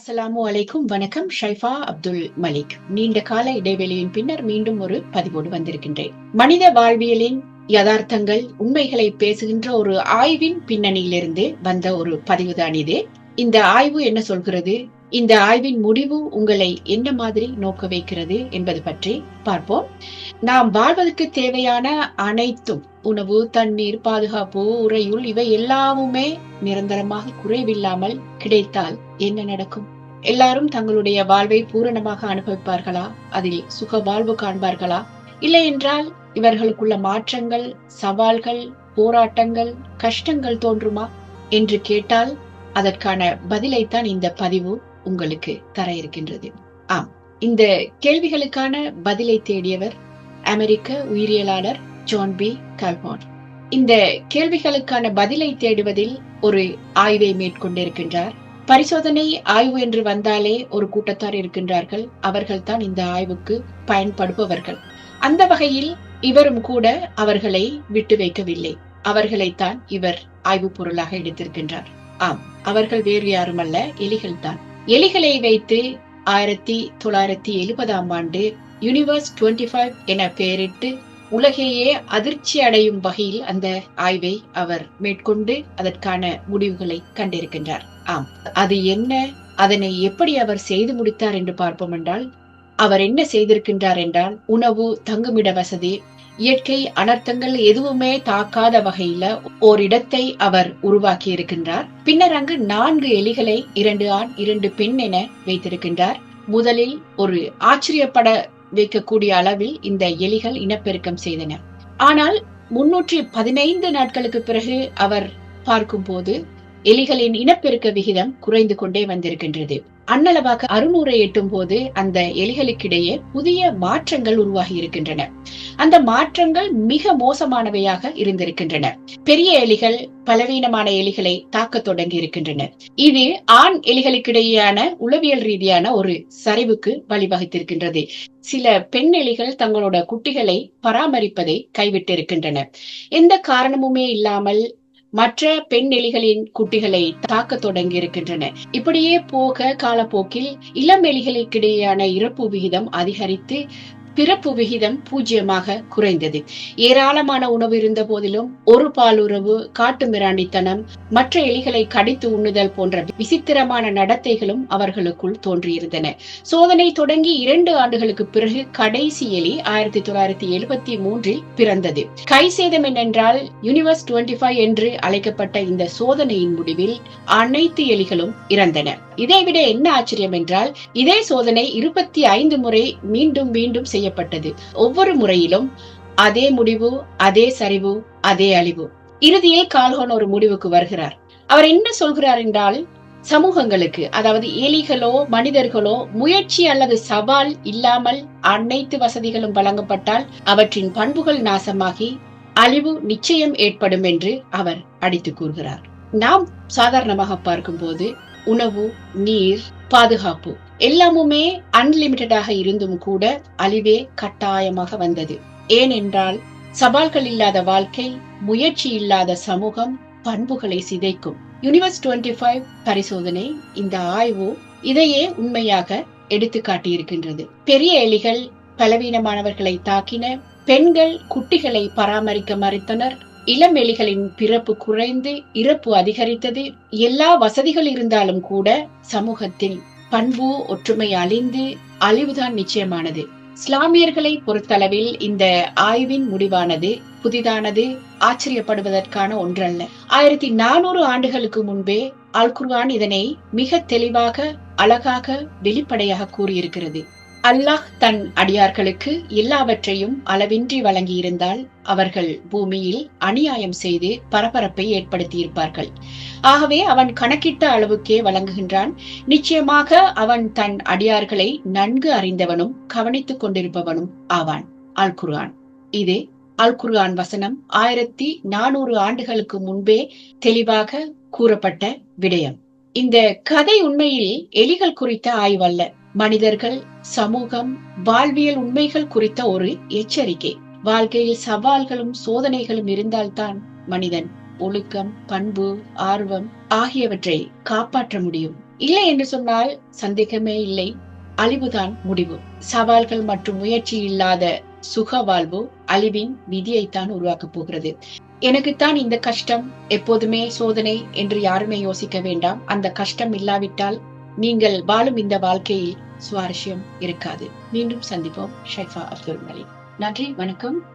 அஸ்ஸலாமு அலைக்கும். வணக்கம். ஷைஃபா அப்துல் மலிக். நீண்ட கால இடைவெளியின் பின்னர் மீண்டும் ஒரு பதிவோடு வந்திருக்கின்றேன். மனித வாழ்வியலின் யதார்த்தங்கள், உண்மைகளை பேசுகின்ற ஒரு ஆய்வின் பின்னணியிலிருந்து வந்த ஒரு பதிவுதான் இது. இந்த ஆய்வு என்ன சொல்கிறது, இந்த ஆய்வின் முடிவு உங்களை என்ன மாதிரி நோக்க வைக்கிறது என்பது பற்றி பார்ப்போம். நாம் வாழ்வதற்கு தேவையான அனைத்தும், உணவு, தண்ணீர், பாதுகாப்பு, உறையுள், இவை எல்லாமுமே நிரந்தரமாக குறைவில்லாமல் கிடைத்தால் என்ன நடக்கும்? எல்லாரும் தங்களுடைய வாழ்வை பூரணமாக அனுபவிப்பார்களா? அதில் சுக வாழ்வு காண்பார்களா? இல்லை என்றால் இவர்களுக்குள்ள மாற்றங்கள், சவால்கள், போராட்டங்கள், கஷ்டங்கள் தோன்றுமா என்று கேட்டால் அதற்கான பதிலைத்தான் இந்த பதிவு உங்களுக்கு தர இருக்கின்றது. ஆம், இந்த கேள்விகளுக்கான பதிலை தேடியவர் அமெரிக்க உயிரியலாளர் ஜான் பி. கால்ஹார்ன். இந்த கேள்விகளுக்கான பதிலை தேடுவதில் ஒரு ஆய்வை மேற்கொண்டிருக்கின்றார். பரிசோதனை ஆய்வு என்று வந்தாலே ஒரு கூட்டத்தார் இருக்கின்றார்கள். அவர்கள் தான் இந்த ஆய்வுக்கு பயன்படுபவர்கள். அந்த வகையில் இவரும் கூட அவர்களை விட்டு வைக்கவில்லை. அவர்களைத்தான் இவர் ஆய்வு பொருளாக எடுத்திருக்கின்றார். ஆம், அவர்கள் வேறு யாருமல்ல, எலிகள் தான். எலிகளை வைத்து 1970 ஆண்டு யூனிவர்ஸ் 25 என பெயரிட்டு உலகையே அதிர்ச்சி அடையும் வகையில் அந்த ஆய்வை அவர் மேற்கொண்டு அதற்கான முடிவுகளை கண்டிருக்கின்றார். ஆம், அது என்ன, அதனை எப்படி அவர் செய்து முடித்தார் என்று பார்ப்போம் என்றால், அவர் என்ன செய்திருக்கின்றார் என்றால், உணவு, தங்குமிட வசதி, இயற்கை அனர்த்தங்கள் எதுவுமே தாக்காத வகையில ஓரிடத்தை அவர் உருவாக்கி இருக்கின்றார். பின்னர் அங்கு 4 எலிகளை, 2 ஆண் 2 பெண் என வைத்திருக்கின்றார். முதலில் ஒரு ஆச்சரியப்பட வைக்கக்கூடிய அளவில் இந்த எலிகள் இனப்பெருக்கம் செய்தன. ஆனால் 315 நாட்களுக்கு பிறகு அவர் பார்க்கும் போது எலிகளின் இனப்பெருக்க விகிதம் குறைந்து கொண்டே வந்திருக்கின்றது. அன்னளவாக 600 எட்டும் போது அந்த எலிகளுக்கிடையே புதிய மாற்றங்கள் உருவாகி இருக்கின்றன. அந்த மாற்றங்கள் மிக மோசமானவையாக இருந்திருக்கின்றன. பெரிய எலிகள் பலவீனமான எலிகளை தாக்க தொடங்கி இருக்கின்றன. இது ஆண் எலிகளுக்கிடையேயான உளவியல் ரீதியான ஒரு சரிவுக்கு வழிவகுத்திருக்கின்றது. சில பெண் எலிகள் தங்களோட குட்டிகளை பராமரிப்பதை கைவிட்டிருக்கின்றன. எந்த காரணமுமே இல்லாமல் மற்ற பெண் எலிகளின் குட்டிகளை தாக்க தொடங்கி இருக்கின்றன. இப்படியே போக காலப்போக்கில் இளம் எலிகளுக்கிடையேயான இறப்பு விகிதம் அதிகரித்து பிறப்பு விகிதம் 0 குறைந்தது. ஏராளமான உணவு இருந்த போதிலும் ஒரு பாலுறவு, காட்டு மிராண்டித்தனம், மற்ற எலிகளை கடித்து உண்ணுதல் போன்ற விசித்திரமான நடத்தைகளும் அவர்களுக்குள் தோன்றியிருந்தன. சோதனை தொடங்கி 2 ஆண்டுகளுக்கு பிறகு கடைசி எலி 1973 பிறந்தது. கைசேதம் என்னென்றால், யூனிவர்ஸ் 25 என்று அழைக்கப்பட்ட இந்த சோதனையின் முடிவில் அனைத்து எலிகளும் இறந்தன. இதைவிட என்ன ஆச்சரியம் என்றால், இதே சோதனை 25 முறை மீண்டும் மீண்டும் செய்யப்பட்டது. ஒவ்வொரு முறையிலும் அதே முடிவு, அதே சரிவு, அதே அழிவு. இறுதியில் கால்ஹார்ன் ஒரு முடிவுக்கு வருகிறார். அவர் என்ன சொல்கிறார் என்றால், சமூகங்களுக்கு, அதாவது எலிகளோ மனிதர்களோ முயற்சி அல்லது சவால் இல்லாமல் அனைத்து வசதிகளும் வழங்கப்பட்டால் அவற்றின் பண்புகள் நாசமாகி அழிவு நிச்சயம் ஏற்படும் என்று அவர் அடித்து கூறுகிறார். நாம் சாதாரணமாக பார்க்கும் போது உணவு, நீர், பாதுகாப்பு எல்லாமுமே அன்லிமிட்டடாக இருந்தும் கூட அழிவே கட்டாயமாக வந்தது. ஏனென்றால் சவால்கள் இல்லாத வாழ்க்கை, முயற்சி இல்லாத சமூகம் பண்புகளை சிதைக்கும். யூனிவர்ஸ் 25 பரிசோதனை, இந்த ஆய்வு இதையே உண்மையாக எடுத்து காட்டியிருக்கின்றது. பெரிய எலிகள் பலவீனமானவர்களை தாக்கின, பெண்கள் குட்டிகளை பராமரிக்க மறுத்தனர், இளம் எலிகளின் பிறப்பு குறைந்து இறப்பு அதிகரித்தது. எல்லா வசதிகள் இருந்தாலும் கூட சமூகத்தில் பண்பு, ஒற்றுமை அழிந்து அழிவுதான் நிச்சயமானது. இஸ்லாமியர்களை பொறுத்தளவில் இந்த ஆய்வின் முடிவானது புதிதானது, ஆச்சரியப்படுவதற்கான ஒன்றல்ல. 1400 ஆண்டுகளுக்கு முன்பே அல் குர்ஆன் இதனை மிக தெளிவாக, அழகாக, வெளிப்படையாக கூறியிருக்கிறது. அல்லாஹ் தன் அடியார்களுக்கு எல்லாவற்றையும் அளவின்றி வழங்கியிருந்தால் அவர்கள் பூமியில் அநியாயம் செய்து பரபரப்பை ஏற்படுத்தி இருப்பார்கள். ஆகவே அவன் கணக்கிட்ட அளவுக்கே வழங்குகின்றான். நிச்சயமாக அவன் தன் அடியார்களை நன்கு அறிந்தவனும் கவனித்துக் கொண்டிருப்பவனும் ஆவான். அல் குர்ஆன். இது அல் குர்ஆன் வசனம் 1400 ஆண்டுகளுக்கு முன்பே தெளிவாக கூறப்பட்ட விடயம். இந்த கதை உண்மையில் எலிகள் குறித்த ஆய்வல்ல, மனிதர்கள், சமூகம், வாழ்வியல் உண்மைகள் குறித்த ஒரு எச்சரிக்கை. வாழ்க்கையில் சவால்களும் சோதனைகளும் இருந்தால்தான் மனிதன் ஒழுக்கம், பண்பு, ஆர்வம் ஆகியவற்றை காப்பாற்ற முடியும். இல்லை என்று சொன்னால் சந்தேகமே இல்லை, அழிவுதான் முடிவு. சவால்கள் மற்றும் முயற்சி இல்லாத சுக வாழ்வு அழிவின் விதியைத்தான் உருவாக்கப் போகிறது. எனக்குத்தான் இந்த கஷ்டம், எப்போதுமே சோதனை என்று யாருமே யோசிக்க வேண்டாம். அந்த கஷ்டம் இல்லாவிட்டால் நீங்கள் வாழும் இந்த வாழ்க்கையில் சுவாரஸ்யம் இருக்காது. மீண்டும் சந்திப்போம். ஷைஃபா அப்துல் மலிக். நன்றி, வணக்கம்.